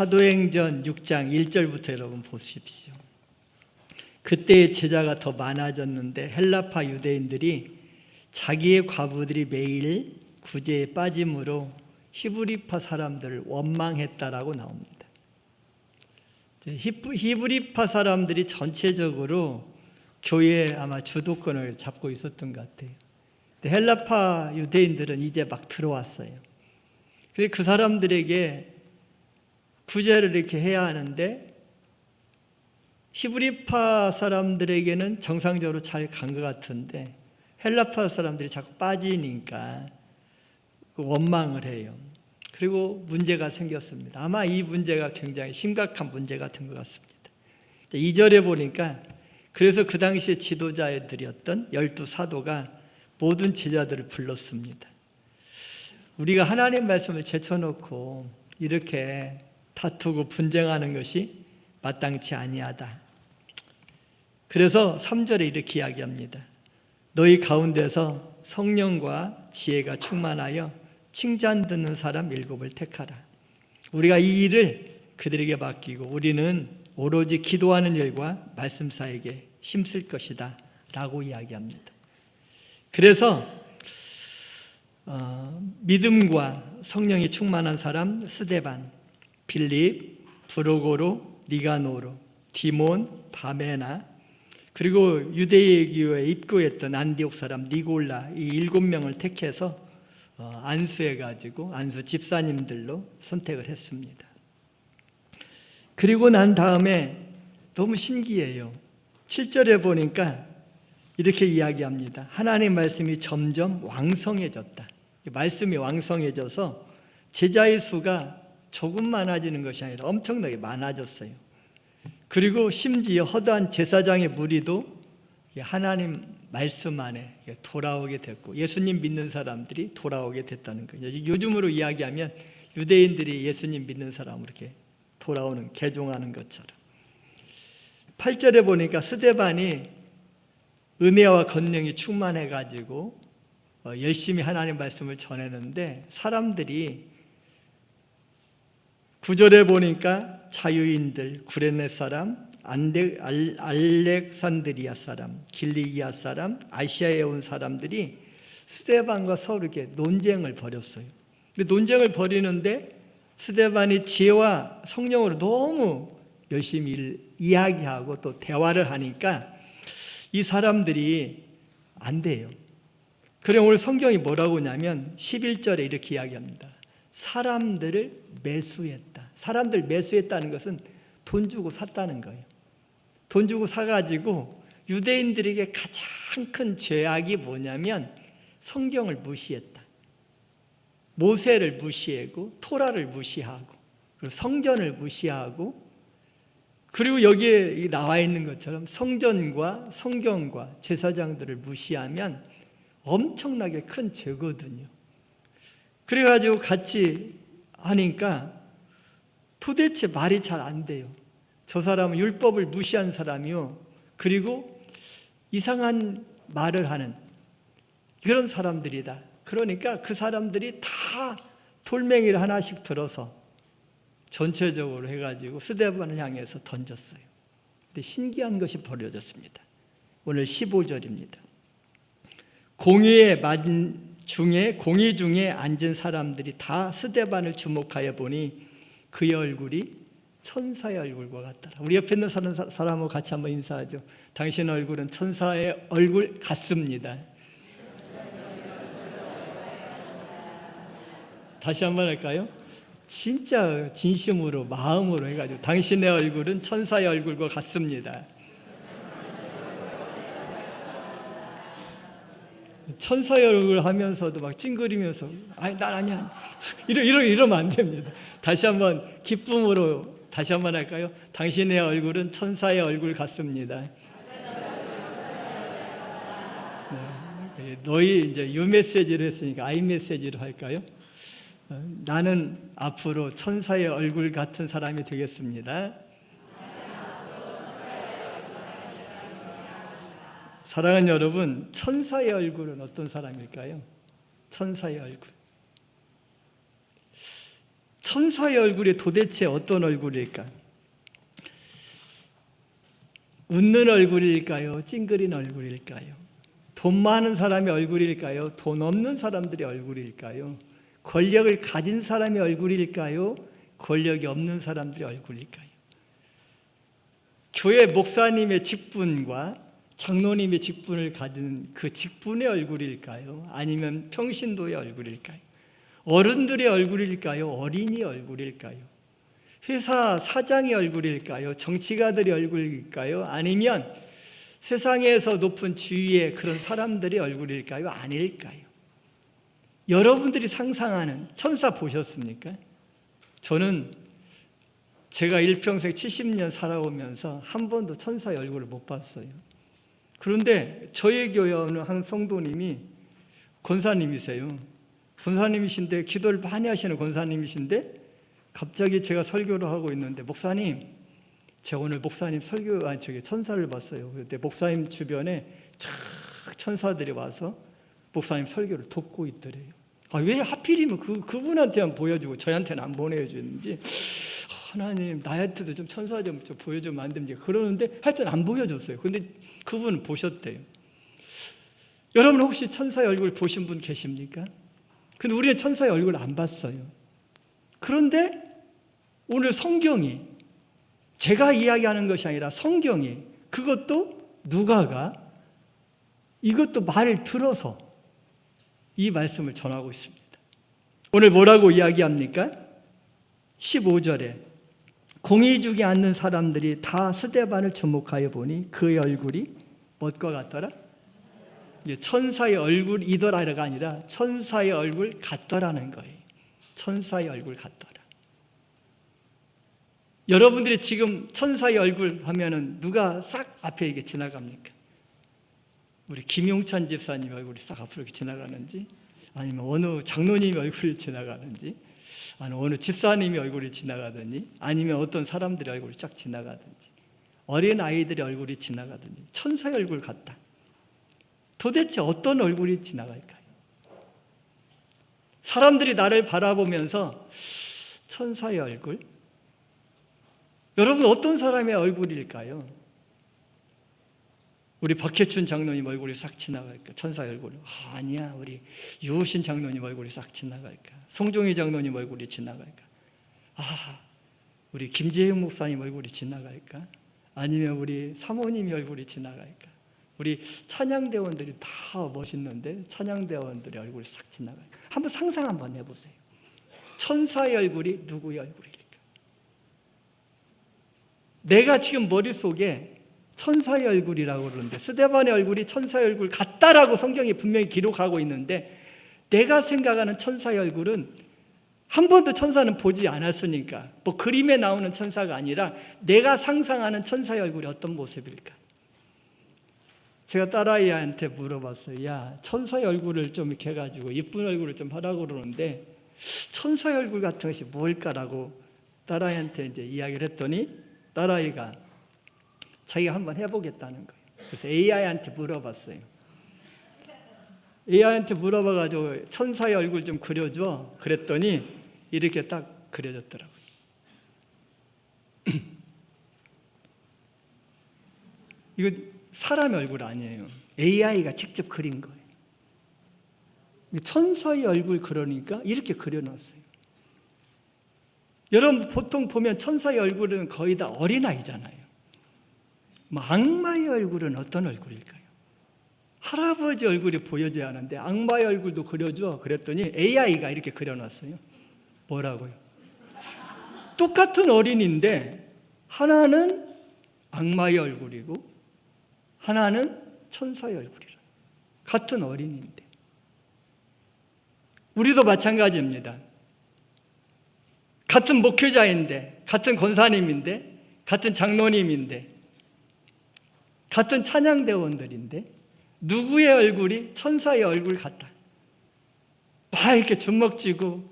사도행전 6장 1절부터 여러분 보십시오. 그때의 제자가 더 많아졌는데 헬라파 유대인들이 자기의 과부들이 매일 구제에 빠짐으로 히브리파 사람들을 원망했다라고 나옵니다. 히브리파 사람들이 전체적으로 교회에 아마 주도권을 잡고 있었던 것 같아요. 헬라파 유대인들은 이제 막 들어왔어요. 그래서 그 사람들에게 구제를 이렇게 해야 하는데 히브리파 사람들에게는 정상적으로 잘 간 것 같은데 헬라파 사람들이 자꾸 빠지니까 원망을 해요. 그리고 문제가 생겼습니다. 아마 이 문제가 굉장히 심각한 문제 같은 것 같습니다. 2절에 보니까 그래서 그 당시에 지도자들이었던 12사도가 모든 제자들을 불렀습니다. 우리가 하나님 말씀을 제쳐놓고 이렇게 다투고 분쟁하는 것이 마땅치 아니하다. 그래서 3절에 이렇게 이야기합니다. 너희 가운데서 성령과 지혜가 충만하여 칭찬 듣는 사람 7을 택하라. 우리가 이 일을 그들에게 맡기고 우리는 오로지 기도하는 일과 말씀사에게 힘쓸 것이다 라고 이야기합니다. 그래서 믿음과 성령이 충만한 사람 스데반, 빌립, 브로고로, 니가노로, 디몬, 바메나, 그리고 유대교에 입교했던 안디옥 사람 니골라, 이 7명을 택해서 안수해가지고 안수 집사님들로 선택을 했습니다. 그리고 난 다음에 너무 신기해요. 7절에 보니까 이렇게 이야기합니다. 하나님 말씀이 점점 왕성해졌다. 말씀이 왕성해져서 제자의 수가 조금 많아지는 것이 아니라 엄청나게 많아졌어요. 그리고 심지어 허다한 제사장의 무리도 하나님 말씀 안에 돌아오게 됐고 예수님 믿는 사람들이 돌아오게 됐다는 거예요. 요즘으로 이야기하면 유대인들이 예수님 믿는 사람으로 이렇게 돌아오는, 개종하는 것처럼. 8절에 보니까 스데반이 은혜와 권능이 충만해가지고 열심히 하나님 말씀을 전했는데 사람들이 9절에 보니까 자유인들, 구레네 사람, 알렉산드리아 사람, 길리기아 사람, 아시아에 온 사람들이 스데반과 서로 이렇게 논쟁을 벌였어요. 근데 논쟁을 벌이는데 스데반이 지혜와 성령으로 너무 열심히 이야기하고 또 대화를 하니까 이 사람들이 안 돼요. 그래 오늘 성경이 뭐라고 하냐면 11절에 이렇게 이야기합니다. 사람들을 매수했다. 사람들 매수했다는 것은 돈 주고 샀다는 거예요. 돈 주고 사가지고 유대인들에게 가장 큰 죄악이 뭐냐면 성경을 무시했다. 모세를 무시하고 토라를 무시하고 그리고 성전을 무시하고 그리고 여기에 나와 있는 것처럼 성전과 성경과 제사장들을 무시하면 엄청나게 큰 죄거든요. 그래가지고 같이 하니까 도대체 말이 잘 안 돼요. 저 사람은 율법을 무시한 사람이요. 그리고 이상한 말을 하는 그런 사람들이다. 그러니까 그 사람들이 다 돌멩이를 하나씩 들어서 전체적으로 해가지고 스데반을 향해서 던졌어요. 근데 신기한 것이 벌어졌습니다. 오늘 15절입니다. 공의 중에 앉은 사람들이 다 스데반을 주목하여 보니 그의 얼굴이 천사의 얼굴과 같더라. 우리 옆에 있는 사람하고 같이 한번 인사하죠. 당신 얼굴은 천사의 얼굴 같습니다. 다시 한번 할까요? 진짜 진심으로 마음으로 해가지고 당신의 얼굴은 천사의 얼굴과 같습니다. 천사의 얼굴 하면서도 막 찡그리면서 아니 난 아니야 이러면 안 됩니다. 다시 한번 기쁨으로 다시 한번 할까요? 당신의 얼굴은 천사의 얼굴 같습니다. 네. 너희 이제 유 메시지를 했으니까 아이 메시지로 할까요? 나는 앞으로 천사의 얼굴 같은 사람이 되겠습니다. 사랑하는 여러분, 천사의 얼굴은 어떤 사람일까요? 천사의 얼굴. 천사의 얼굴이 도대체 어떤 얼굴일까? 웃는 얼굴일까요? 찡그린 얼굴일까요? 돈 많은 사람의 얼굴일까요? 돈 없는 사람들의 얼굴일까요? 권력을 가진 사람의 얼굴일까요? 권력이 없는 사람들의 얼굴일까요? 교회 목사님의 직분과 장로님의 직분을 가진 그 직분의 얼굴일까요? 아니면 평신도의 얼굴일까요? 어른들의 얼굴일까요? 어린이 얼굴일까요? 회사 사장의 얼굴일까요? 정치가들의 얼굴일까요? 아니면 세상에서 높은 주위의 그런 사람들의 얼굴일까요? 아닐까요? 여러분들이 상상하는 천사 보셨습니까? 저는 제가 일평생 70년 살아오면서 한 번도 천사의 얼굴을 못 봤어요. 그런데 저희 교회 어느 한 성도님이 권사님이세요. 권사님이신데 기도를 많이 하시는 권사님이신데 갑자기 제가 설교를 하고 있는데 목사님, 제가 오늘 목사님 천사를 봤어요. 그때 목사님 주변에 쫙 천사들이 와서 목사님 설교를 돕고 있더래요. 왜 하필이면 그분한테만 보여주고 저한테는 안 보내주는지, 하나님 나한테도 좀 천사 좀 보여주면 안 됩니까? 그러는데 하여튼 안 보여줬어요. 근데 그분은 보셨대요. 여러분 혹시 천사의 얼굴 보신 분 계십니까? 근데 우리는 천사의 얼굴을 안 봤어요. 그런데 오늘 성경이, 제가 이야기하는 것이 아니라 성경이, 그것도 누가가 이것도 말을 들어서 이 말씀을 전하고 있습니다. 오늘 뭐라고 이야기합니까? 15절에 공의 주지 않는 사람들이 다 스데반을 주목하여 보니 그의 얼굴이 무엇과 같더라? 천사의 얼굴이더라가 아니라 천사의 얼굴 같더라는 거예요. 천사의 얼굴 같더라. 여러분들이 지금 천사의 얼굴 하면은 누가 싹 앞에 이렇게 지나갑니까? 우리 김용찬 집사님 얼굴이 싹 앞으로 이렇게 지나가는지, 아니면 어느 장로님의 얼굴이 지나가는지, 아니면 어느 집사님의 얼굴이 지나가든지, 아니면 어떤 사람들의 얼굴이 쫙 지나가든지, 어린 아이들의 얼굴이 지나가든지, 천사의 얼굴 같다. 도대체 어떤 얼굴이 지나갈까요? 사람들이 나를 바라보면서 천사의 얼굴? 여러분 어떤 사람의 얼굴일까요? 우리 박혜춘 장로님 얼굴이 싹 지나갈까? 천사의 얼굴. 아니야. 우리 유호신 장로님 얼굴이 싹 지나갈까? 송종희 장로님 얼굴이 지나갈까? 우리 김재형 목사님 얼굴이 지나갈까? 아니면 우리 사모님이 얼굴이 지나갈까? 우리 찬양대원들이 다 멋있는데 찬양대원들의 얼굴이 싹 지나갈까? 한번 상상 한번 해보세요. 천사의 얼굴이 누구의 얼굴일까? 내가 지금 머릿속에 천사의 얼굴이라고 그러는데, 스데반의 얼굴이 천사의 얼굴 같다라고 성경이 분명히 기록하고 있는데, 내가 생각하는 천사의 얼굴은 한 번도 천사는 보지 않았으니까 뭐 그림에 나오는 천사가 아니라 내가 상상하는 천사의 얼굴이 어떤 모습일까? 제가 딸아이한테 물어봤어요. 야, 천사의 얼굴을 좀 이렇게 해가지고 이쁜 얼굴을 좀 하라고 그러는데 천사의 얼굴 같은 것이 뭘까라고 딸아이한테 이제 이야기를 했더니 딸아이가 자기가 한번 해보겠다는 거예요. 그래서 AI한테 물어봤어요. AI한테 물어봐가지고 천사의 얼굴 좀 그려줘. 그랬더니 이렇게 딱 그려졌더라고요. 이거 사람의 얼굴 아니에요. AI가 직접 그린 거예요. 천사의 얼굴 그러니까 이렇게 그려놨어요. 여러분 보통 보면 천사의 얼굴은 거의 다 어린아이잖아요. 악마의 얼굴은 어떤 얼굴일까요? 할아버지 얼굴이 보여져야 하는데 악마의 얼굴도 그려줘. 그랬더니 AI가 이렇게 그려놨어요. 뭐라고요? 똑같은 어린인데 하나는 악마의 얼굴이고 하나는 천사의 얼굴이라. 같은 어린인데. 우리도 마찬가지입니다. 같은 목회자인데, 같은 권사님인데, 같은 장로님인데, 같은 찬양대원들인데 누구의 얼굴이 천사의 얼굴 같다. 막 이렇게 주먹쥐고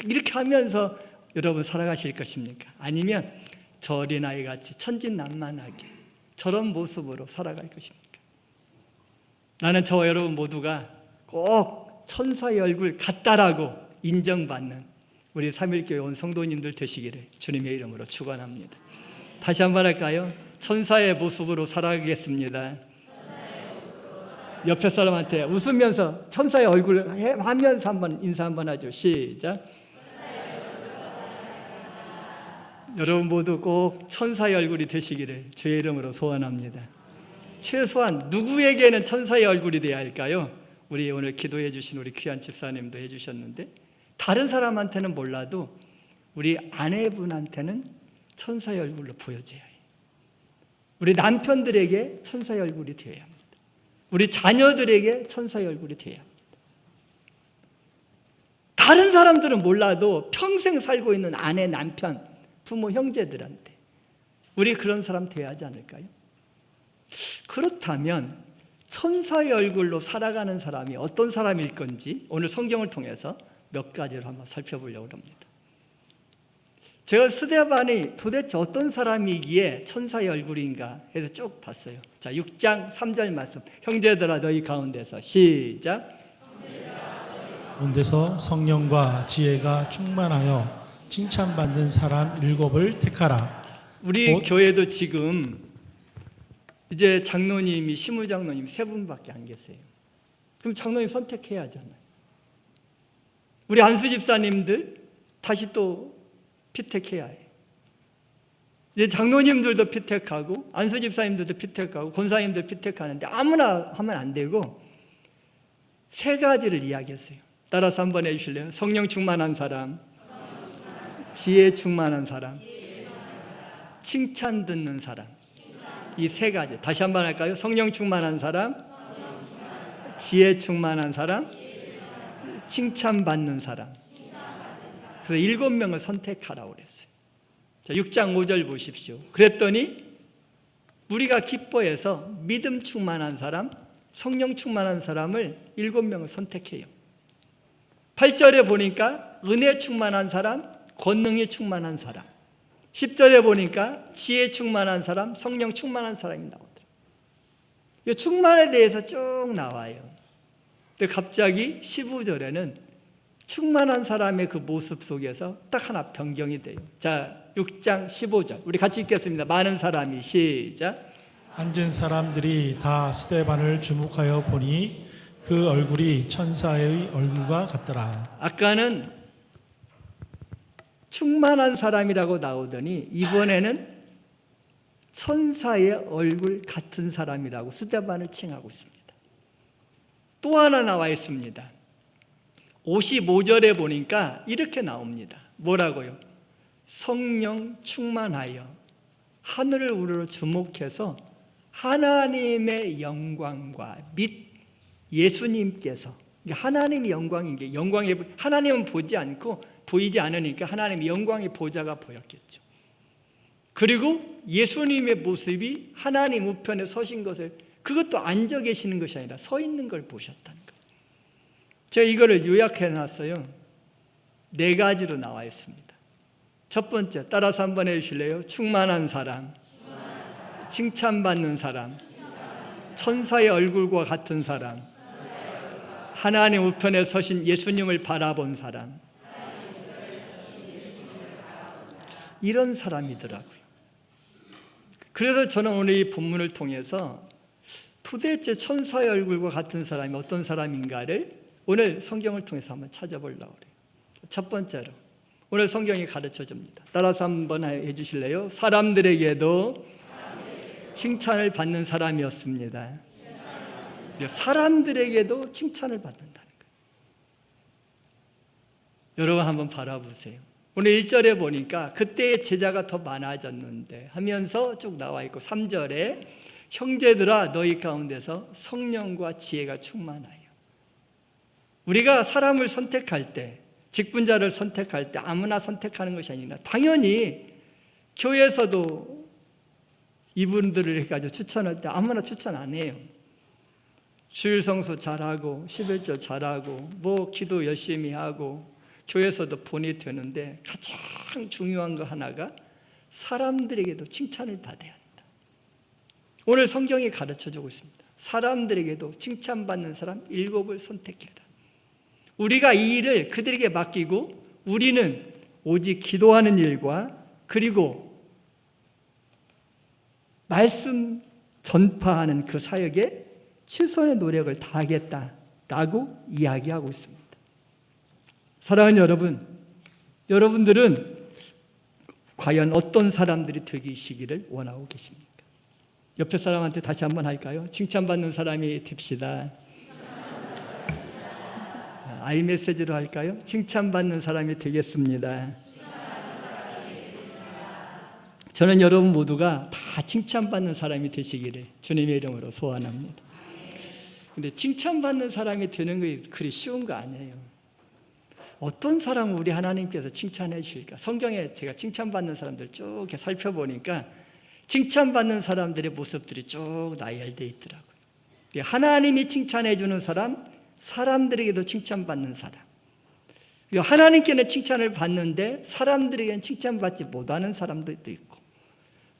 이렇게 하면서 여러분 살아가실 것입니까? 아니면 저 어린아이 같이 천진난만하게 저런 모습으로 살아갈 것입니까? 나는 저와 여러분 모두가 꼭 천사의 얼굴 같다라고 인정받는 우리 삼일교회 온 성도님들 되시기를 주님의 이름으로 축원합니다. 다시 한번 할까요? 천사의 모습으로 살아가겠습니다. 옆에 사람한테 웃으면서 천사의 얼굴을 하면서 한번 인사 한번 하죠. 시작. 여러분 모두 꼭 천사의 얼굴이 되시기를 주의 이름으로 소원합니다. 최소한 누구에게는 천사의 얼굴이 되어야 할까요? 우리 오늘 기도해 주신 우리 귀한 집사님도 해주셨는데, 다른 사람한테는 몰라도 우리 아내분한테는 천사의 얼굴로 보여줘야 해요. 우리 남편들에게 천사의 얼굴이 되어야 합니다. 우리 자녀들에게 천사의 얼굴이 되어야 합니다. 다른 사람들은 몰라도 평생 살고 있는 아내, 남편, 부모, 형제들한테 우리 그런 사람 되어야 하지 않을까요? 그렇다면 천사의 얼굴로 살아가는 사람이 어떤 사람일 건지 오늘 성경을 통해서 몇 가지를 한번 살펴보려고 합니다. 제가 스데반이 도대체 어떤 사람이기에 천사의 얼굴인가 해서 쭉 봤어요. 자, 6장 3절 말씀. 형제들아 너희 가운데서 시작. 가운데서 성령과 지혜가 충만하여 칭찬받는 사람 7을 택하라. 우리 교회도 지금 이제 장로님이, 시무장로님 3분밖에 안 계세요. 그럼 장로님 선택해야 하잖아요. 우리 안수 집사님들 다시 또 피택해야 해요. 이제 장로님들도 피택하고 안수 집사님들도 피택하고 권사님들 피택하는데 아무나 하면 안 되고 3가지를 이야기했어요. 따라서 한번 해주실래요? 성령 충만한 사람, 지혜 충만한 사람, 칭찬 듣는 사람. 이 3가지 다시 한번 할까요? 성령 충만한 사람, 지혜 충만한 사람, 칭찬받는 사람. 그래서 7명을 선택하라고 그랬어요. 자, 6장 5절 보십시오. 그랬더니 우리가 기뻐해서 믿음 충만한 사람, 성령 충만한 사람을 7명을 선택해요. 8절에 보니까 은혜 충만한 사람, 권능이 충만한 사람, 10절에 보니까 지혜 충만한 사람, 성령 충만한 사람이 나오더라고요. 이 충만에 대해서 쭉 나와요. 근데 갑자기 15절에는 충만한 사람의 그 모습 속에서 딱 하나 변경이 돼요. 자, 6장 15절 우리 같이 읽겠습니다. 많은 사람이 시작. 앉은 사람들이 다 스데반을 주목하여 보니 그 얼굴이 천사의 얼굴과 같더라. 아까는 충만한 사람이라고 나오더니 이번에는 천사의 얼굴 같은 사람이라고 스데반을 칭하고 있습니다. 또 하나 나와 있습니다. 55절에 보니까 이렇게 나옵니다. 뭐라고요? 성령 충만하여 하늘을 우러러 주목해서 하나님의 영광과 및 예수님께서, 하나님의 영광인 게 영광이 하나님은 보이지 않으니까 하나님의 영광의 보좌가 보였겠죠. 그리고 예수님의 모습이 하나님 우편에 서신 것을, 그것도 앉아 계시는 것이 아니라 서 있는 걸 보셨다는 거예요. 제가 이거를 요약해 놨어요. 4가지로 나와 있습니다. 첫 번째, 따라서 한번 해주실래요? 충만한 사람, 칭찬받는 사람, 천사의 얼굴과 같은 사람, 하나님 우편에 서신 예수님을 바라본 사람, 이런 사람이더라고요. 그래서 저는 오늘 이 본문을 통해서 도대체 천사의 얼굴과 같은 사람이 어떤 사람인가를 오늘 성경을 통해서 한번 찾아보려고 해요. 첫 번째로 오늘 성경이 가르쳐 줍니다. 따라서 한번 해주실래요? 사람들에게도 칭찬을 받는 사람이었습니다. 사람들에게도 칭찬을 받는다는 거예요. 여러분 한번 바라보세요. 오늘 1절에 보니까 그때의 제자가 더 많아졌는데 하면서 쭉 나와 있고 3절에 형제들아 너희 가운데서 성령과 지혜가 충만하여. 우리가 사람을 선택할 때, 직분자를 선택할 때 아무나 선택하는 것이 아니라 당연히 교회에서도 이분들을 해가지고 추천할 때 아무나 추천 안 해요. 주일 성수 잘하고 11조 잘하고 뭐 기도 열심히 하고 교회에서도 본이 되는데 가장 중요한 거 하나가 사람들에게도 칭찬을 받아야 한다. 오늘 성경이 가르쳐주고 있습니다. 사람들에게도 칭찬받는 사람 7을 선택해라. 우리가 이 일을 그들에게 맡기고 우리는 오직 기도하는 일과 그리고 말씀 전파하는 그 사역에 최선의 노력을 다하겠다라고 이야기하고 있습니다. 사랑하는 여러분, 여러분들은 과연 어떤 사람들이 되시기를 원하고 계십니까? 옆에 사람한테 다시 한번 할까요? 칭찬받는 사람이 됩시다. 아이메시지로 할까요? 칭찬받는 사람이 되겠습니다. 저는 여러분 모두가 다 칭찬받는 사람이 되시기를 주님의 이름으로 소원합니다. 근데 칭찬받는 사람이 되는 게 그리 쉬운 거 아니에요. 어떤 사람을 우리 하나님께서 칭찬해 주실까? 성경에 제가 칭찬받는 사람들 쭉 이렇게 살펴보니까 칭찬받는 사람들의 모습들이 쭉 나열되어 있더라고요. 하나님이 칭찬해 주는 사람, 사람들에게도 칭찬받는 사람. 하나님께는 칭찬을 받는데 사람들에게는 칭찬받지 못하는 사람들도 있고,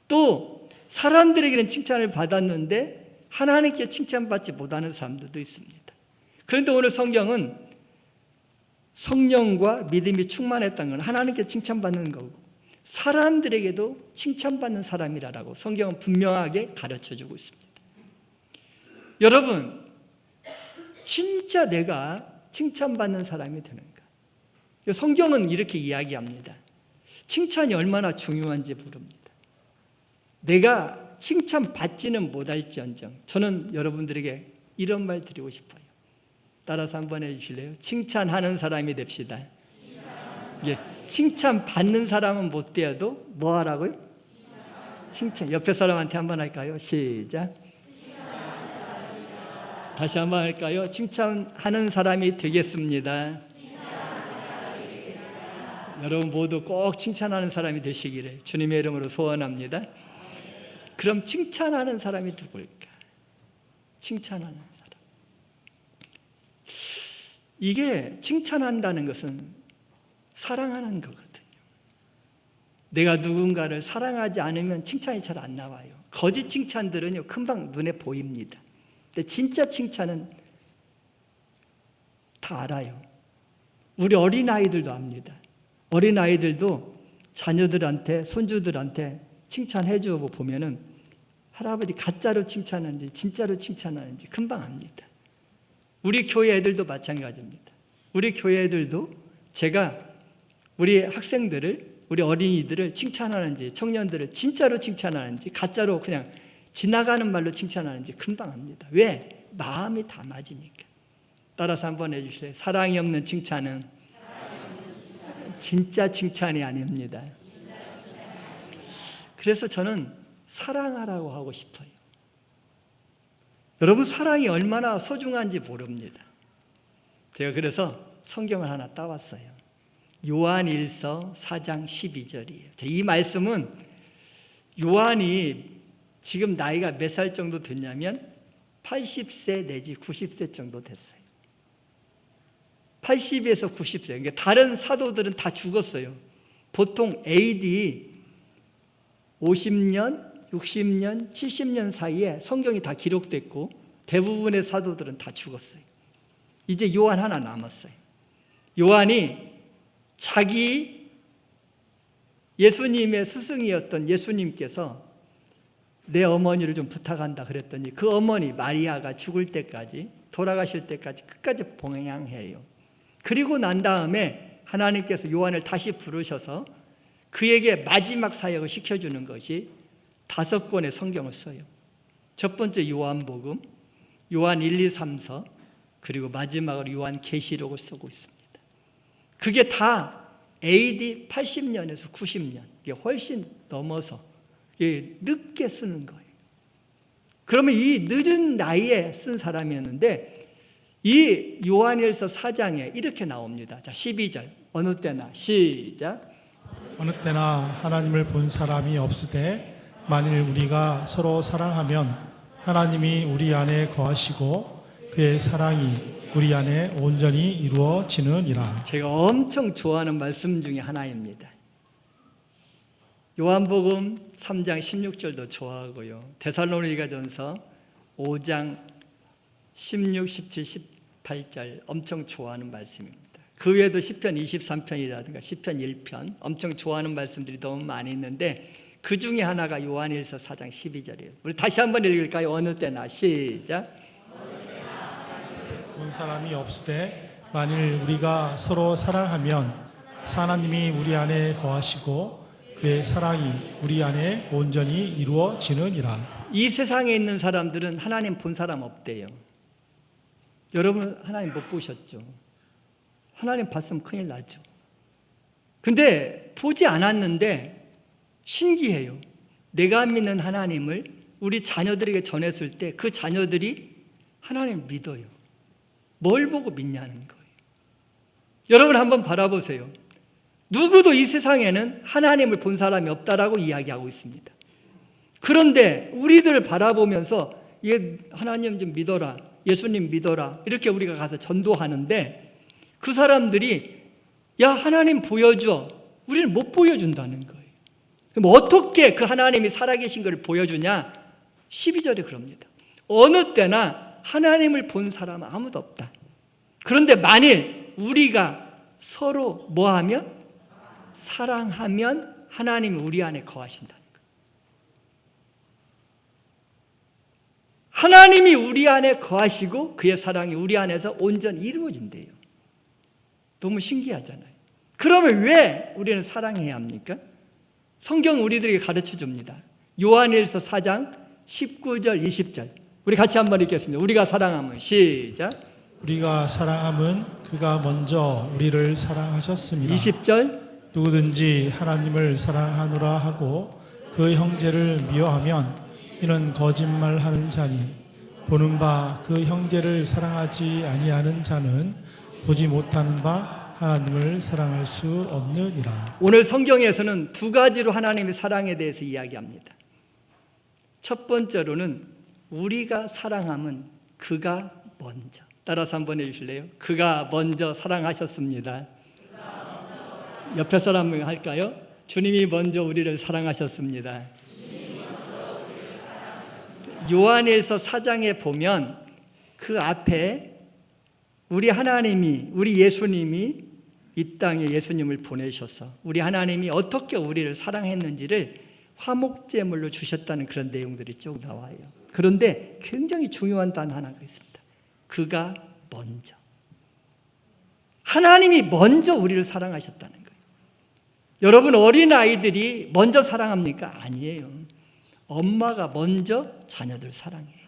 또 사람들에게는 칭찬을 받았는데 하나님께 칭찬받지 못하는 사람들도 있습니다. 그런데 오늘 성경은 성령과 믿음이 충만했다는 건 하나님께 칭찬받는 거고 사람들에게도 칭찬받는 사람이라고 성경은 분명하게 가르쳐주고 있습니다. 여러분, 진짜 내가 칭찬받는 사람이 되는가? 성경은 이렇게 이야기합니다. 칭찬이 얼마나 중요한지 모릅니다. 내가 칭찬받지는 못할지언정 저는 여러분들에게 이런 말 드리고 싶어요. 따라서 한번 해주실래요? 칭찬하는 사람이 됩시다. 예, 칭찬받는 사람은 못 되어도 뭐 하라고요? 칭찬. 옆에 사람한테 한번 할까요? 시작. 다시 한번 할까요? 칭찬하는 사람이 되겠습니다. 여러분 모두 꼭 칭찬하는 사람이 되시기를 주님의 이름으로 소원합니다. 그럼 칭찬하는 사람이 누굴까? 칭찬하는 사람. 이게 칭찬한다는 것은 사랑하는 거거든요. 내가 누군가를 사랑하지 않으면 칭찬이 잘 안 나와요. 거짓 칭찬들은요, 금방 눈에 보입니다. 근데 진짜 칭찬은 다 알아요. 우리 어린아이들도 압니다. 어린아이들도 자녀들한테, 손주들한테 칭찬해주고 보면은 할아버지 가짜로 칭찬하는지 진짜로 칭찬하는지 금방 압니다. 우리 교회 애들도 마찬가지입니다. 우리 교회 애들도 제가 우리 학생들을, 우리 어린이들을 칭찬하는지, 청년들을 진짜로 칭찬하는지, 가짜로 그냥 지나가는 말로 칭찬하는지 금방 압니다. 왜? 마음이 다 맞으니까. 따라서 한번 해주실래요? 사랑이 없는 칭찬은 진짜 칭찬이 아닙니다. 그래서 저는 사랑하라고 하고 싶어요. 여러분, 사랑이 얼마나 소중한지 모릅니다. 제가 그래서 성경을 하나 따왔어요. 요한일서 4장 12절이에요. 이 말씀은 요한이 지금 나이가 몇 살 정도 됐냐면 80세 내지 90세 정도 됐어요. 80에서 90세. 그러니까 다른 사도들은 다 죽었어요. 보통 AD 50년, 60년, 70년 사이에 성경이 다 기록됐고 대부분의 사도들은 다 죽었어요. 이제 요한 하나 남았어요. 요한이 자기 예수님의 스승이었던 예수님께서 내 어머니를 좀 부탁한다 그랬더니 그 어머니 마리아가 죽을 때까지, 돌아가실 때까지 끝까지 봉양해요. 그리고 난 다음에 하나님께서 요한을 다시 부르셔서 그에게 마지막 사역을 시켜주는 것이 5권의 성경을 써요. 첫 번째 요한복음, 요한 1, 2, 3서, 그리고 마지막으로 요한 계시록을 쓰고 있습니다. 그게 다 AD 80년에서 90년, 이게 훨씬 넘어서 늦게 쓰는 거예요. 그러면 이 늦은 나이에 쓴 사람이었는데 이 요한일서 4장에 이렇게 나옵니다. 자, 12절. 어느 때나 시작. 어느 때나 하나님을 본 사람이 없으되 만일 우리가 서로 사랑하면 하나님이 우리 안에 거하시고 그의 사랑이 우리 안에 온전히 이루어지느니라. 제가 엄청 좋아하는 말씀 중에 하나입니다. 요한복음 3장 16절도 좋아하고요. 데살로니가전서 5장 16, 17, 18절 엄청 좋아하는 말씀입니다. 그 외에도 시편 23편이라든가 시편 1편 엄청 좋아하는 말씀들이 너무 많이 있는데 그 중에 하나가 요한일서 4장 12절이에요. 우리 다시 한번 읽을까요? 어느 때나 시작. 본 사람이 없으되 만일 우리가 서로 사랑하면 하나님이 우리 안에 거하시고 그의 사랑이 우리 안에 온전히 이루어지느니라. 이 세상에 있는 사람들은 하나님 본 사람 없대요. 여러분 하나님 못 보셨죠? 하나님 봤으면 큰일 나죠. 근데 보지 않았는데 신기해요. 내가 믿는 하나님을 우리 자녀들에게 전했을 때 그 자녀들이 하나님을 믿어요. 뭘 보고 믿냐는 거예요. 여러분 한번 바라보세요. 누구도 이 세상에는 하나님을 본 사람이 없다라고 이야기하고 있습니다. 그런데 우리들을 바라보면서 하나님 좀 믿어라, 예수님 믿어라 이렇게 우리가 가서 전도하는데 그 사람들이 야 하나님 보여줘, 우리는 못 보여준다는 거예요. 그럼 어떻게 그 하나님이 살아계신 것을 보여주냐? 12절에 그럽니다. 어느 때나 하나님을 본 사람은 아무도 없다. 그런데 만일 우리가 서로 뭐하면? 사랑하면 하나님이 우리 안에 거하신다는 거예요. 하나님이 우리 안에 거하시고 그의 사랑이 우리 안에서 온전히 이루어진대요. 너무 신기하잖아요. 그러면 왜 우리는 사랑해야 합니까? 성경 우리들에게 가르쳐 줍니다. 요한일서 4장 19절 20절 우리 같이 한번 읽겠습니다. 우리가 사랑하면 시작. 우리가 사랑함은 그가 먼저 우리를 사랑하셨습니다. 20절 누구든지 하나님을 사랑하노라 하고 그 형제를 미워하면 이는 거짓말하는 자니 보는 바 그 형제를 사랑하지 아니하는 자는 보지 못하는 바 하나님을 사랑할 수 없느니라. 오늘 성경에서는 두 가지로 하나님의 사랑에 대해서 이야기합니다. 첫 번째로는 우리가 사랑함은 그가 먼저. 따라서 한번 해주실래요? 그가 먼저 사랑하셨습니다. 옆에 사람 할까요? 주님이 먼저 우리를 사랑하셨습니다. 요한일서 4장에 보면 그 앞에 우리 하나님이, 우리 예수님이 이 땅에 예수님을 보내셔서 우리 하나님이 어떻게 우리를 사랑했는지를 화목제물로 주셨다는 그런 내용들이 쭉 나와요. 그런데 굉장히 중요한 단 하나가 있습니다. 그가 먼저. 하나님이 먼저 우리를 사랑하셨다는 거예요. 여러분 어린아이들이 먼저 사랑합니까? 아니에요. 엄마가 먼저 자녀들 사랑해요.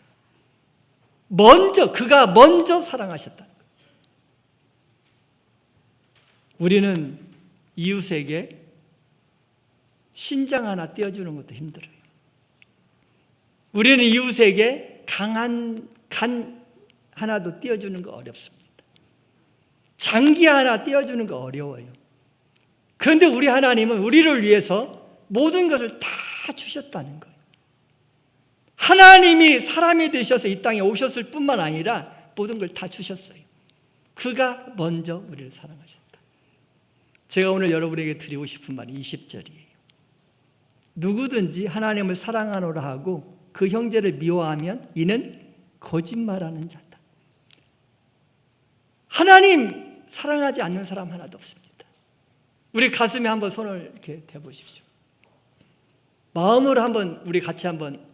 그가 먼저 사랑하셨다는 거예요. 우리는 이웃에게 신장 하나 떼어주는 것도 힘들어요. 우리는 이웃에게 강한 간 하나도 떼어주는 거 어렵습니다. 장기 하나 떼어주는 거 어려워요. 그런데 우리 하나님은 우리를 위해서 모든 것을 다 주셨다는 거예요. 하나님이 사람이 되셔서 이 땅에 오셨을 뿐만 아니라 모든 걸 다 주셨어요. 그가 먼저 우리를 사랑하셨다. 제가 오늘 여러분에게 드리고 싶은 말이 20절이에요. 누구든지 하나님을 사랑하노라 하고 그 형제를 미워하면 이는 거짓말하는 자다. 하나님 사랑하지 않는 사람 하나도 없습니다. 우리 가슴에 한번 손을 이렇게 대보십시오. 마음으로 한번 우리 같이 한번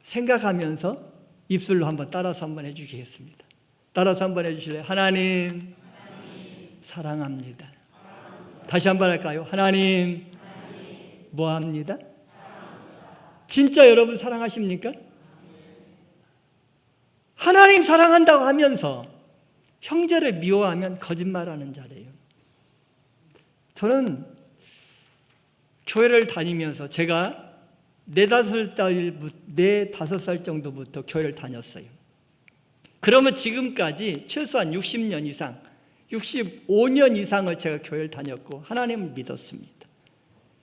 생각하면서 입술로 한번 따라서 한번 해주시겠습니다. 따라서 한번 해주실래요? 하나님 사랑합니다. 다시 한번 할까요? 하나님 뭐합니다? 진짜 여러분 사랑하십니까? 하나님 사랑한다고 하면서 형제를 미워하면 거짓말하는 자래요. 저는 교회를 다니면서 제가 4-5살 정도부터 교회를 다녔어요. 그러면 지금까지 최소한 60년 이상, 65년 이상을 제가 교회를 다녔고 하나님을 믿었습니다.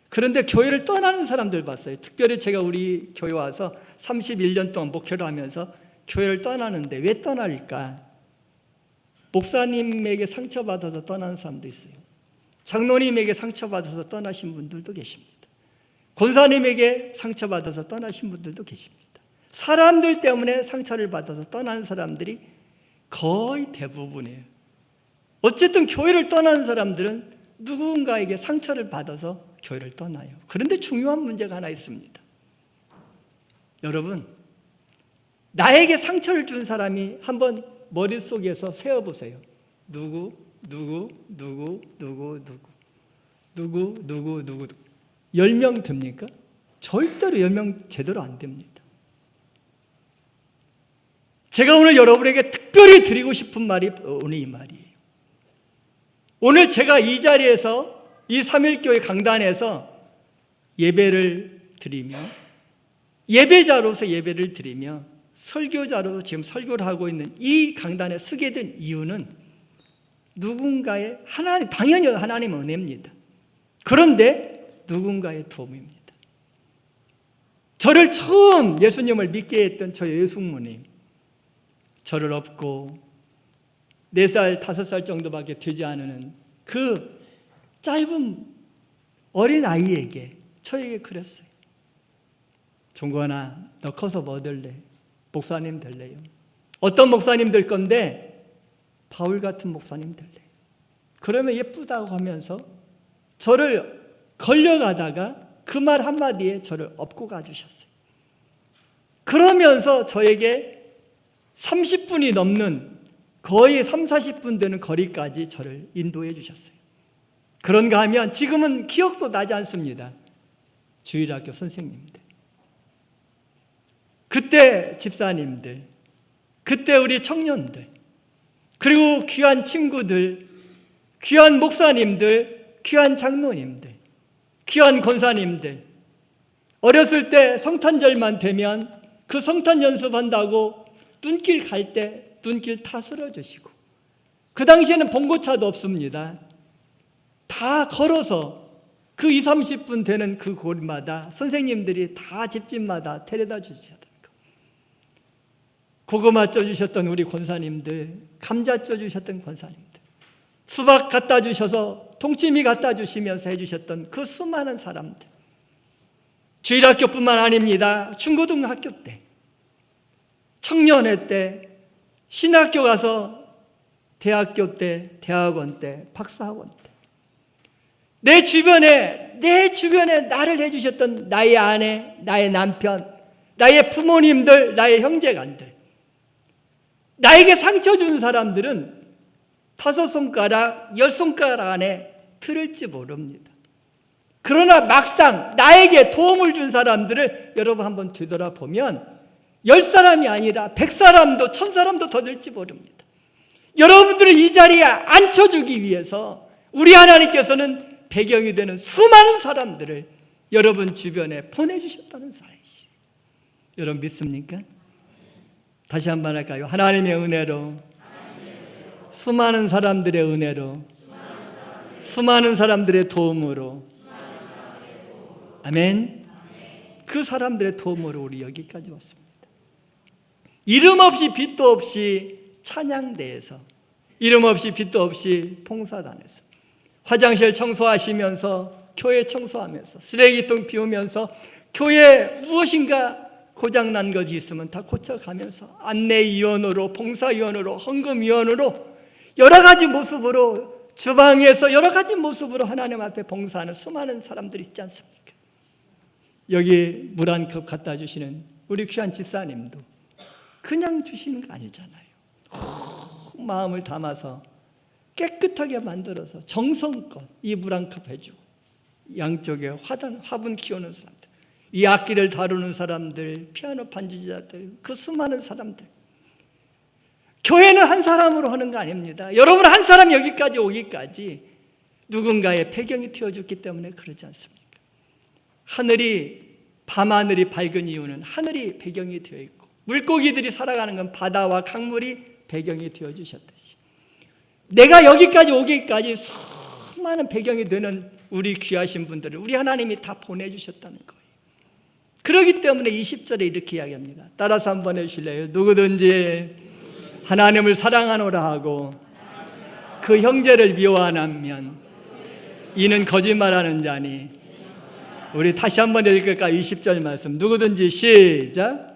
그런데 교회를 떠나는 사람들 봤어요. 특별히 제가 우리 교회 와서 31년 동안 목회를 하면서 교회를 떠나는데 왜 떠날까? 목사님에게 상처받아서 떠나는 사람도 있어요. 장로님에게 상처받아서 떠나신 분들도 계십니다. 권사님에게 상처받아서 떠나신 분들도 계십니다. 사람들 때문에 상처를 받아서 떠나는 사람들이 거의 대부분이에요. 어쨌든 교회를 떠나는 사람들은 누군가에게 상처를 받아서 교회를 떠나요. 그런데 중요한 문제가 하나 있습니다. 여러분, 나에게 상처를 준 사람이 한번 머릿속에서 세어보세요. 누구 10명 됩니까? 절대로 10명 제대로 안 됩니다. 제가 오늘 여러분에게 특별히 드리고 싶은 말이 오늘 이 말이에요. 오늘 제가 이 자리에서 이 3.1교회 강단에서 예배를 드리며 예배자로서 예배를 드리며 설교자로서 지금 설교를 하고 있는 이 강단에 서게 된 이유는 누군가의 하나님, 당연히 하나님의 은혜입니다. 그런데 누군가의 도움입니다. 저를 처음 예수님을 믿게 했던 저희 예수모님, 저를 업고 4살, 5살 정도밖에 되지 않은 그 짧은 어린 아이에게 저에게 그랬어요. 종건아, 너 커서 뭐 될래? 목사님 될래요? 어떤 목사님 될 건데? 바울 같은 목사님 될래. 그러면 예쁘다고 하면서 저를 걸려가다가 그 말 한마디에 저를 업고 가주셨어요. 그러면서 저에게 30분이 넘는 거의 30-40분 되는 거리까지 저를 인도해 주셨어요. 그런가 하면 지금은 기억도 나지 않습니다. 주일학교 선생님들, 그때 집사님들, 그때 우리 청년들, 그리고 귀한 친구들, 귀한 목사님들, 귀한 장로님들, 귀한 권사님들, 어렸을 때 성탄절만 되면 그 성탄 연습한다고 눈길 갈 때 눈길 다 쓸어주시고, 그 당시에는 봉고차도 없습니다. 다 걸어서 그 20-30분 되는 그 거리마다 선생님들이 다 집집마다 데려다 주셨다는 거. 고구마 쪄주셨던 우리 권사님들, 감자 쪄주셨던 권사님들, 수박 갖다 주셔서 동치미 갖다 주시면서 해주셨던 그 수많은 사람들, 주일학교뿐만 아닙니다. 중고등학교 때, 청년회 때, 신학교 가서 대학교 때, 대학원 때, 박사학원 때, 내 주변에 나를 해주셨던 나의 아내, 나의 남편, 나의 부모님들, 나의 형제간들, 나에게 상처 준 사람들은 5손가락, 10손가락 안에 들을지 모릅니다. 그러나 막상 나에게 도움을 준 사람들을 여러분 한번 되돌아보면 10사람이 아니라 100사람도 1000사람도 더 될지 모릅니다. 여러분들을 이 자리에 앉혀주기 위해서 우리 하나님께서는 배경이 되는 수많은 사람들을 여러분 주변에 보내주셨다는 사실이에요. 여러분 믿습니까? 다시 한번 할까요? 하나님의 은혜로, 수많은 사람들의 은혜로, 수많은 사람들의 도움으로, 아멘. 그 사람들의 도움으로 우리 여기까지 왔습니다. 이름 없이 빛도 없이 찬양대에서, 이름 없이 빛도 없이 봉사단에서, 화장실 청소하시면서, 교회 청소하면서, 쓰레기통 비우면서, 교회에 무엇인가 고장난 것이 있으면 다 고쳐가면서, 안내위원으로, 봉사위원으로, 헌금위원으로 여러 가지 모습으로, 주방에서 여러 가지 모습으로 하나님 앞에 봉사하는 수많은 사람들이 있지 않습니까? 여기 물 한 컵 갖다 주시는 우리 귀한 집사님도 그냥 주시는 거 아니잖아요. 마음을 담아서 깨끗하게 만들어서 정성껏 이 물 한 컵 해주고, 양쪽에 화분 키우는 사람들, 이 악기를 다루는 사람들, 피아노 반주자들, 그 수많은 사람들. 교회는 한 사람으로 하는 거 아닙니다. 여러분 한 사람 여기까지 오기까지 누군가의 배경이 되어줬기 때문에 그러지 않습니까? 밤하늘이 밝은 이유는 하늘이 배경이 되어 있고, 물고기들이 살아가는 건 바다와 강물이 배경이 되어 주셨듯이, 내가 여기까지 오기까지 수많은 배경이 되는 우리 귀하신 분들을 우리 하나님이 다 보내주셨다는 거예요. 그렇기 때문에 20절에 이렇게 이야기합니다. 따라서 한번 해주실래요? 누구든지 하나님을 사랑하노라 하고 그 형제를 미워하면 이는 거짓말하는 자니. 우리 다시 한번 읽을까요? 20절 말씀. 누구든지 시작.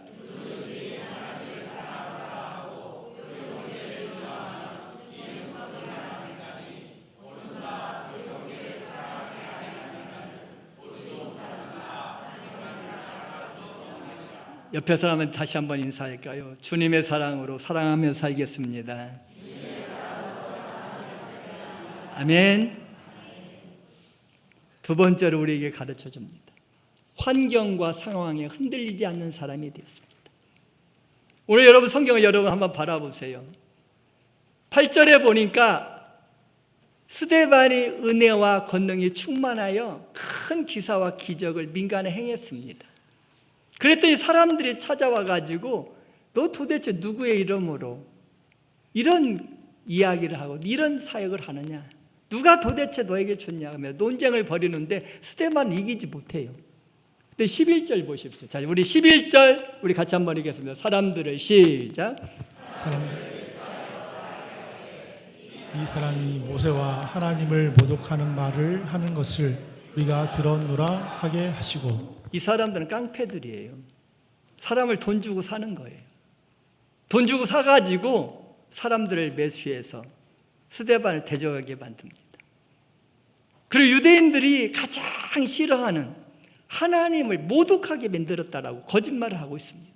옆에 사람은 다시 한번 인사할까요? 주님의 사랑으로 사랑하며 살겠습니다. 아멘. 두 번째로 우리에게 가르쳐 줍니다. 환경과 상황에 흔들리지 않는 사람이 되었습니다. 오늘 여러분 성경을 여러분 한번 바라보세요. 8절에 보니까 스데반이 은혜와 권능이 충만하여 큰 기사와 기적을 민간에 행했습니다. 그랬더니 사람들이 찾아와 가지고 너 도대체 누구의 이름으로 이런 이야기를 하고 이런 사역을 하느냐, 누가 도대체 너에게 줬냐 하며 논쟁을 벌이는데 스데반은 이기지 못해요. 근데 11절 보십시오. 자, 우리 11절 우리 같이 한번 읽겠습니다. 사람들을 시작. 이 사람이 모세와 하나님을 모독하는 말을 하는 것을 우리가 들었노라 하게 하시고. 이 사람들은 깡패들이에요. 사람을 돈 주고 사는 거예요. 돈 주고 사가지고 사람들을 매수해서 스데반을 대적하게 만듭니다. 그리고 유대인들이 가장 싫어하는 하나님을 모독하게 만들었다라고 거짓말을 하고 있습니다.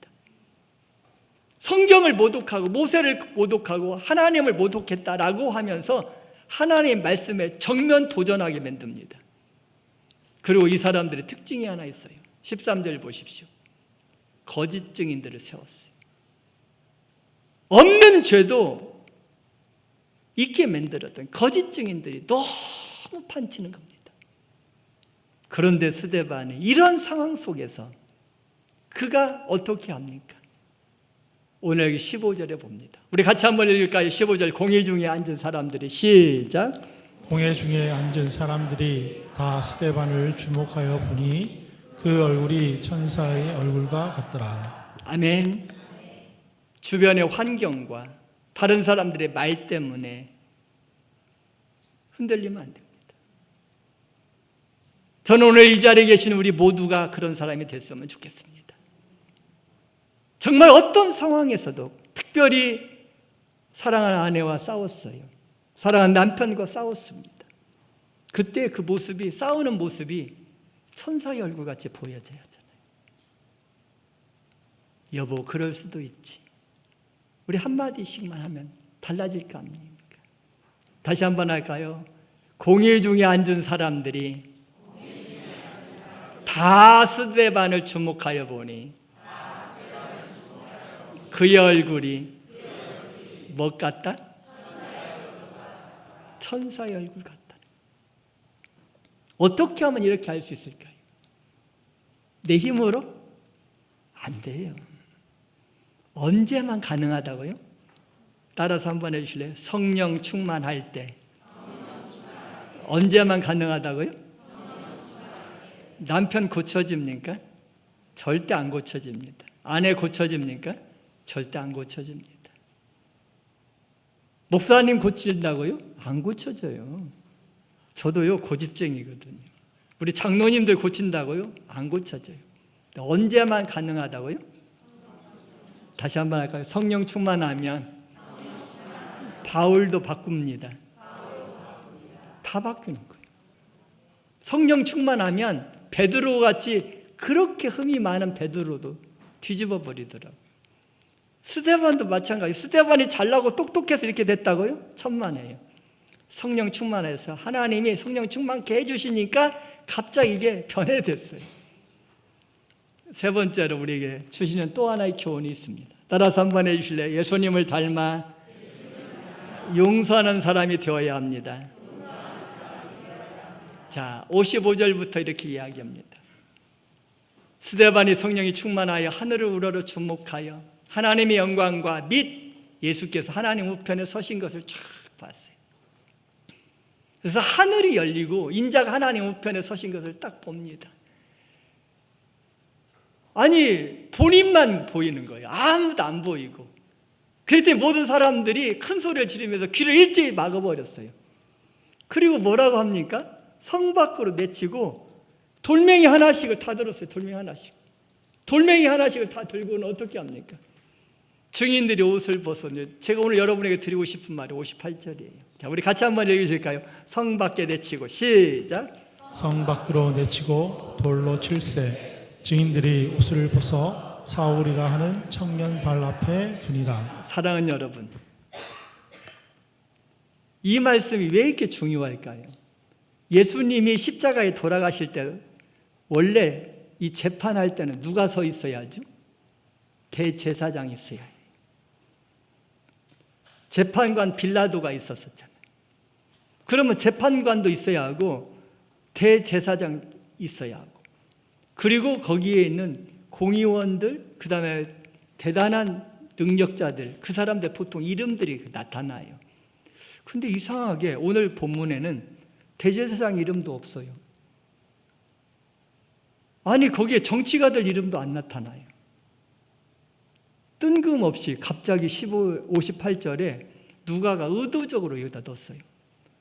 성경을 모독하고 모세를 모독하고 하나님을 모독했다라고 하면서 하나님의 말씀에 정면 도전하게 만듭니다. 그리고 이 사람들의 특징이 하나 있어요. 13절 보십시오. 거짓 증인들을 세웠어요. 없는 죄도 있게 만들었던 거짓 증인들이 너무 판치는 겁니다. 그런데 스데반이 이런 상황 속에서 그가 어떻게 합니까? 오늘 여기 15절에 봅니다. 우리 같이 한번 읽을까요? 15절 공회 중에 앉은 사람들이 시작. 공회 중에 앉은 사람들이 다 스데반을 주목하여 보니 그 얼굴이 천사의 얼굴과 같더라. 아멘. 주변의 환경과 다른 사람들의 말 때문에 흔들리면 안 됩니다. 저는 오늘 이 자리에 계신 우리 모두가 그런 사람이 됐으면 좋겠습니다. 정말 어떤 상황에서도 특별히 사랑하는 아내와 싸웠어요. 사랑하는 남편과 싸웠습니다. 그때 그 모습이, 싸우는 모습이 천사의 얼굴같이 보여져야 하잖아요. 여보, 그럴 수도 있지. 우리 한마디씩만 하면 달라질 거 아닙니까? 다시 한번 할까요? 공회 중에 앉은 사람들이 다 스데반을 주목하여 보니 그의 얼굴이 뭐 같다? 천사의 얼굴 같다. 어떻게 하면 이렇게 할 수 있을까요? 내 힘으로? 안 돼요. 언제만 가능하다고요? 따라서 한번 해주실래요? 성령 충만할 때. 언제만 가능하다고요? 남편 고쳐집니까? 절대 안 고쳐집니다. 아내 고쳐집니까? 절대 안 고쳐집니다. 목사님 고친다고요? 안 고쳐져요. 저도요 고집쟁이거든요. 우리 장로님들 고친다고요? 안 고쳐져요. 언제만 가능하다고요? 다시 한번 할까요? 성령 충만하면 바울도 바꿉니다. 다 바뀌는 거예요. 성령 충만하면 베드로 같이 그렇게 흠이 많은 베드로도 뒤집어 버리더라고요. 스데반도 마찬가지. 스데반이 잘나고 똑똑해서 이렇게 됐다고요? 천만에요. 성령 충만해서 하나님이 성령 충만케 해주시니까 갑자기 이게 변해됐어요. 세 번째로 우리에게 주시는 또 하나의 교훈이 있습니다. 따라서 한번 해주실래요? 예수님을 닮아 용서하는 사람이 되어야 합니다. 자, 55절부터 이렇게 이야기합니다. 스데반이 성령이 충만하여 하늘을 우러러 주목하여 하나님의 영광과 및 예수께서 하나님 우편에 서신 것을 쫙 봤어요. 그래서 하늘이 열리고 인자가 하나님 우편에 서신 것을 딱 봅니다. 아니, 본인만 보이는 거예요. 아무도 안 보이고. 그랬더니 모든 사람들이 큰 소리를 지르면서 귀를 일제히 막아버렸어요. 그리고 뭐라고 합니까? 성 밖으로 내치고 돌멩이 하나씩을 다 들었어요. 돌멩이 하나씩을 다 들고는 어떻게 합니까? 증인들이 옷을 벗었는데, 제가 오늘 여러분에게 드리고 싶은 말이 58절이에요. 자, 우리 같이 한번 읽으실까요? 성 밖에 내치고 시작. 성 밖으로 내치고 돌로 칠세. 증인들이 옷을 벗어 사울이라 하는 청년 발 앞에 두니라. 사랑하는 여러분, 이 말씀이 왜 이렇게 중요할까요? 예수님이 십자가에 돌아가실 때 원래 이 재판할 때는 누가 서 있어야죠? 대제사장이 있어야 해요. 재판관 빌라도가 있었잖아요. 그러면 재판관도 있어야 하고 대제사장 있어야 하고, 그리고 거기에 있는 공의원들, 그 다음에 대단한 능력자들, 그 사람들 보통 이름들이 나타나요. 근데 이상하게 오늘 본문에는 대제사장 이름도 없어요. 아니, 거기에 정치가들 이름도 안 나타나요. 뜬금없이 갑자기 58절에 누가가 의도적으로 여기다 넣었어요.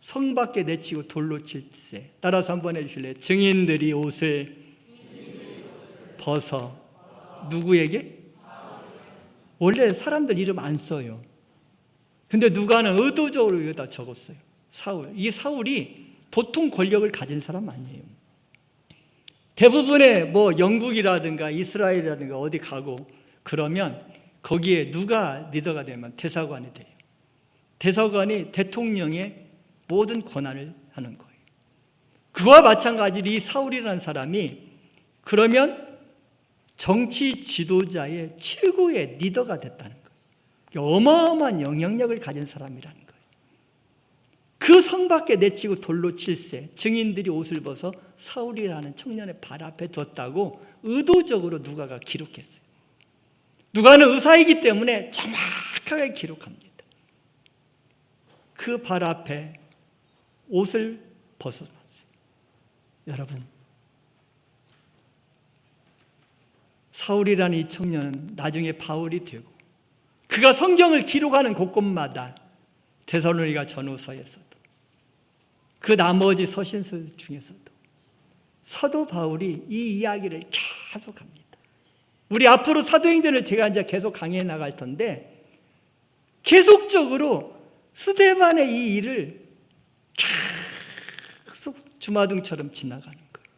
성 밖에 내치고 돌로 칠세. 따라서 한번 해주실래요? 증인들이 옷을 벗어. 누구에게? 원래 사람들 이름 안 써요. 근데 누가는 의도적으로 여기다 적었어요. 사울. 이 사울이 보통 권력을 가진 사람 아니에요. 대부분의 뭐 영국이라든가 이스라엘이라든가 어디 가고 그러면 거기에 누가 리더가 되면 대사관이 돼요. 대사관이 대통령의 모든 권한을 하는 거예요. 그와 마찬가지로 이 사울이라는 사람이 그러면 정치 지도자의 최고의 리더가 됐다는 거예요. 어마어마한 영향력을 가진 사람이라는 거예요. 그 성 밖에 내치고 돌로 칠세. 증인들이 옷을 벗어 사울이라는 청년의 발 앞에 뒀다고 의도적으로 누가가 기록했어요. 누가는 의사이기 때문에 정확하게 기록합니다. 그 발 앞에 옷을 벗어놨어요. 여러분, 사울이라는 이 청년은 나중에 바울이 되고, 그가 성경을 기록하는 곳곳마다 데살로니가 전후서에서도, 그 나머지 서신서 중에서도 사도 바울이 이 이야기를 계속합니다. 우리 앞으로 사도행전을 제가 이제 계속 강의해 나갈 텐데, 계속적으로 스데반의 이 일을 계속 주마등처럼 지나가는 거예요.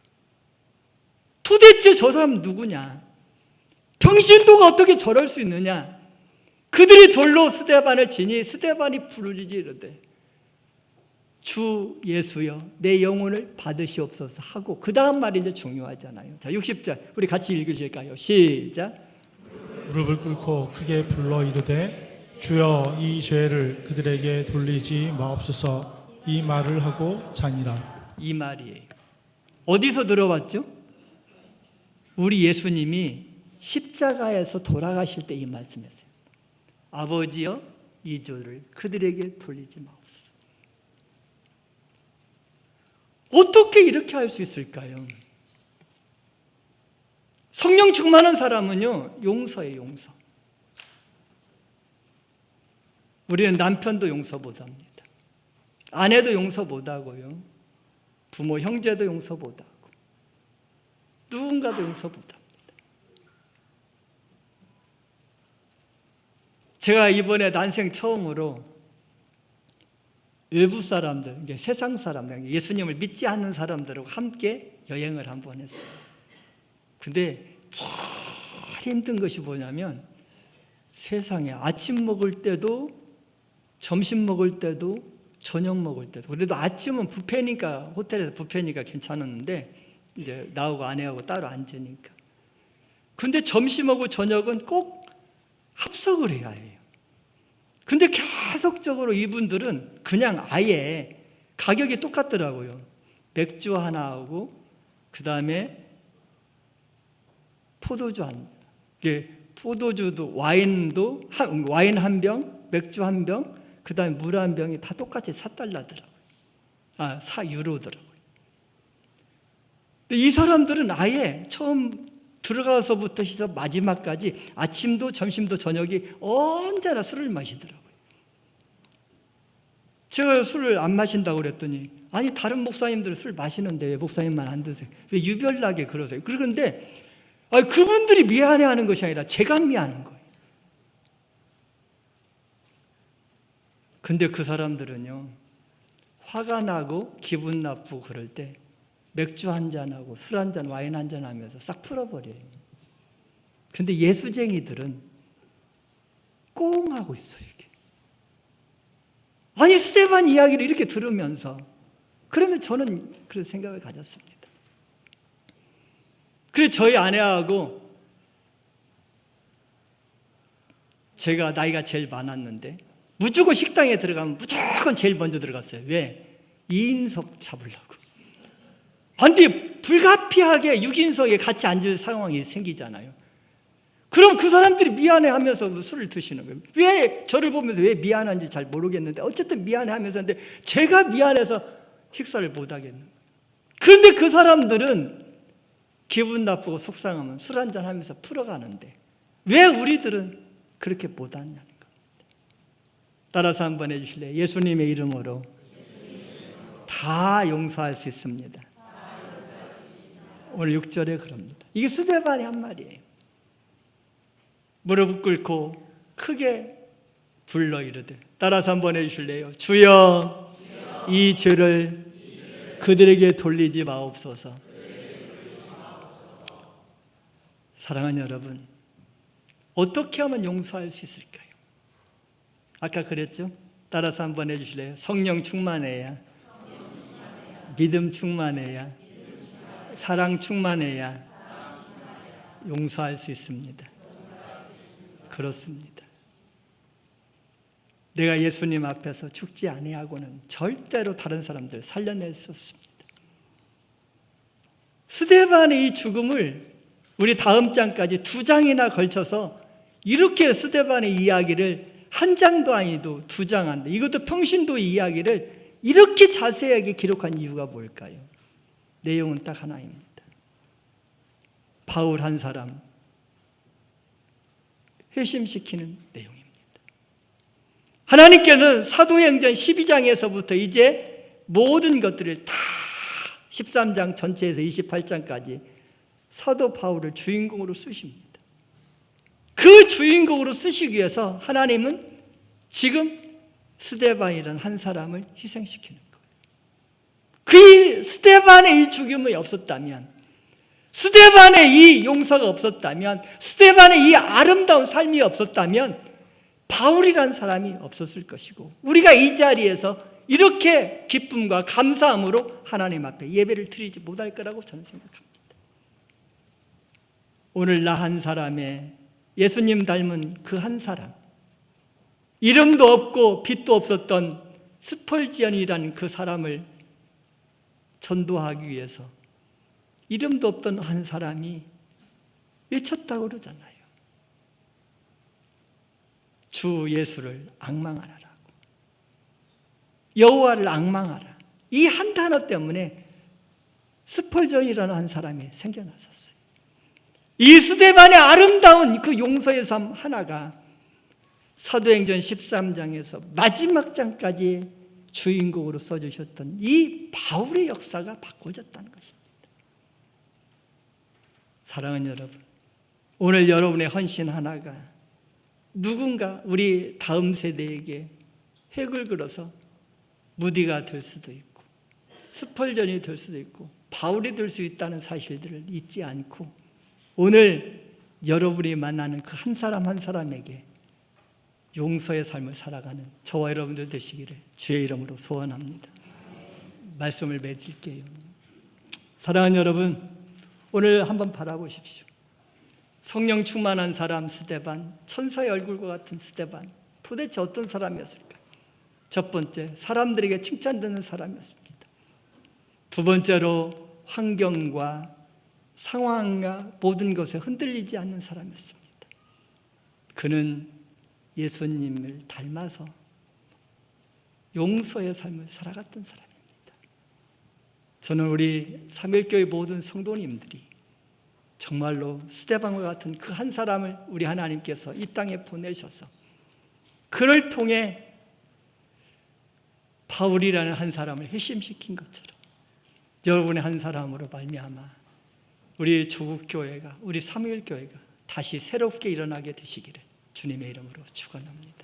도대체 저 사람 누구냐? 평신도가 어떻게 저럴 수 있느냐? 그들이 돌로 스데반을 치니 스데반이 부르짖지 이르되 주 예수여 내 영혼을 받으시옵소서 하고, 그 다음 말이 이제 중요하잖아요. 자, 60절 우리 같이 읽으실까요? 시작. 무릎을 꿇고 크게 불러 이르되 주여 이 죄를 그들에게 돌리지 마옵소서, 이 말을 하고 자니라. 이 말이에요. 어디서 들어왔죠? 우리 예수님이 십자가에서 돌아가실 때 이 말씀했어요. 아버지여 이 죄를 그들에게 돌리지 마옵소서. 어떻게 이렇게 할 수 있을까요? 성령 충만한 사람은요, 용서예요, 용서. 우리는 남편도 용서 못합니다. 아내도 용서 못하고요, 부모, 형제도 용서 못하고, 누군가도 용서 못합니다. 제가 이번에 난생 처음으로 외부 사람들, 세상 사람들, 예수님을 믿지 않는 사람들하고 함께 여행을 한번 했어요. 근데 제일 힘든 것이 뭐냐면, 세상에 아침 먹을 때도, 점심 먹을 때도, 저녁 먹을 때도. 그래도 아침은 뷔페니까, 호텔에서 뷔페니까 괜찮았는데 이제 나하고 아내하고 따로 앉으니까. 근데 점심하고 저녁은 꼭 합석을 해야 해요. 근데 계속적으로 이분들은 그냥 아예 가격이 똑같더라고요. 맥주 하나하고 그 다음에 포도주 한, 포도주도 와인도 와인 한 병, 맥주 한 병, 그 다음에 물 한 병이 다 똑같이 4달러더라고요. 4유로더라고요. 이 사람들은 아예 처음 들어가서부터 시작 마지막까지 아침도 점심도 저녁이 언제나 술을 마시더라고요. 제가 술을 안 마신다고 그랬더니, 아니 다른 목사님들은 술 마시는데 왜 목사님만 안 드세요? 왜 유별나게 그러세요? 그런데 그분들이 미안해하는 것이 아니라 제가 미안한 거예요. 근데 그 사람들은요, 화가 나고 기분 나쁘고 그럴 때 맥주 한 잔하고 술 한 잔, 와인 한 잔 하면서 싹 풀어버려요. 근데 예수쟁이들은 꽁 하고 있어요. 이게. 아니 스데반 이야기를 이렇게 들으면서 그러면 저는 그런 생각을 가졌습니다. 그래서 저희 아내하고 제가 나이가 제일 많았는데 무조건 식당에 들어가면 무조건 제일 먼저 들어갔어요. 왜? 2인석 잡으려고. 근데 불가피하게 6인석에 같이 앉을 상황이 생기잖아요. 그럼 그 사람들이 미안해하면서 술을 드시는 거예요. 왜 저를 보면서 왜 미안한지 잘 모르겠는데 어쨌든 미안해하면서 하는데 제가 미안해서 식사를 못 하겠는 거예요. 그런데 그 사람들은 기분 나쁘고 속상하면 술 한잔 하면서 풀어가는데 왜 우리들은 그렇게 못하냐는 겁니다. 따라서 한번 해주실래요? 예수님의 이름으로 다 용서할 수 있습니다. 오늘 6절에 그럽니다. 이게 스데반의 한 말이에요. 무릎 꿇고 크게 불러 이르되, 따라서 한번 해주실래요? 주여 이 죄를 그들에게 돌리지 마옵소서. 사랑하는 여러분, 어떻게 하면 용서할 수 있을까요? 아까 그랬죠? 따라서 한번 해주실래요? 성령 충만해야, 믿음 충만해야, 사랑 충만해야 용서할 수 있습니다. 그렇습니다. 내가 예수님 앞에서 죽지 아니하고는 절대로 다른 사람들 살려낼 수 없습니다. 스데반의 이 죽음을 우리 다음 장까지 2장이나 걸쳐서 이렇게 스데반의 이야기를 한 장도 아니도 2장 한데, 이것도 평신도 이야기를 이렇게 자세하게 기록한 이유가 뭘까요? 내용은 딱 하나입니다. 바울 한 사람 회심시키는 내용입니다. 하나님께는 사도행전 12장에서부터 이제 모든 것들을 다 13장 전체에서 28장까지 사도 바울을 주인공으로 쓰십니다. 그 주인공으로 쓰시기 위해서 하나님은 지금 스데반이라는 한 사람을 희생시키는 거예요. 그 스데반의 이 죽음이 없었다면, 스데반의 이 용서가 없었다면, 스데반의 이 아름다운 삶이 없었다면 바울이라는 사람이 없었을 것이고, 우리가 이 자리에서 이렇게 기쁨과 감사함으로 하나님 앞에 예배를 드리지 못할 거라고 저는 생각합니다. 오늘 나 한 사람의 예수님 닮은 그 한 사람, 이름도 없고 빛도 없었던 스펄지언이라는 그 사람을 전도하기 위해서 이름도 없던 한 사람이 외쳤다고 그러잖아요. 주 예수를 앙망하라라고, 여호와를 앙망하라. 이 한 단어 때문에 스펄전이라는 한 사람이 생겨났었어요. 이 스데반의 아름다운 그 용서의 삶 하나가 사도행전 13장에서 마지막 장까지 주인공으로 써주셨던 이 바울의 역사가 바꿔졌다는 것입니다. 사랑하는 여러분, 오늘 여러분의 헌신 하나가 누군가 우리 다음 세대에게 획을 그려서 무디가 될 수도 있고 스펄전이 될 수도 있고 바울이 될 수 있다는 사실들을 잊지 않고 오늘 여러분이 만나는 그 한 사람 한 사람에게 용서의 삶을 살아가는 저와 여러분들 되시기를 주의 이름으로 소원합니다. 말씀을 맺을게요. 사랑하는 여러분, 오늘 한번 바라보십시오. 성령 충만한 사람 스데반, 천사의 얼굴과 같은 스데반, 도대체 어떤 사람이었을까? 첫 번째, 사람들에게 칭찬되는 사람이었습니다. 두 번째로 환경과 상황과 모든 것에 흔들리지 않는 사람이었습니다. 그는 예수님을 닮아서 용서의 삶을 살아갔던 사람입니다. 저는 우리 삼일교회 모든 성도님들이 정말로 스데반과 같은 그 한 사람을 우리 하나님께서 이 땅에 보내셔서 그를 통해 바울이라는 한 사람을 회심시킨 것처럼 여러분의 한 사람으로 말미암아 우리 조국교회가, 우리 삼일교회가 다시 새롭게 일어나게 되시기를 주님의 이름으로 축원합니다.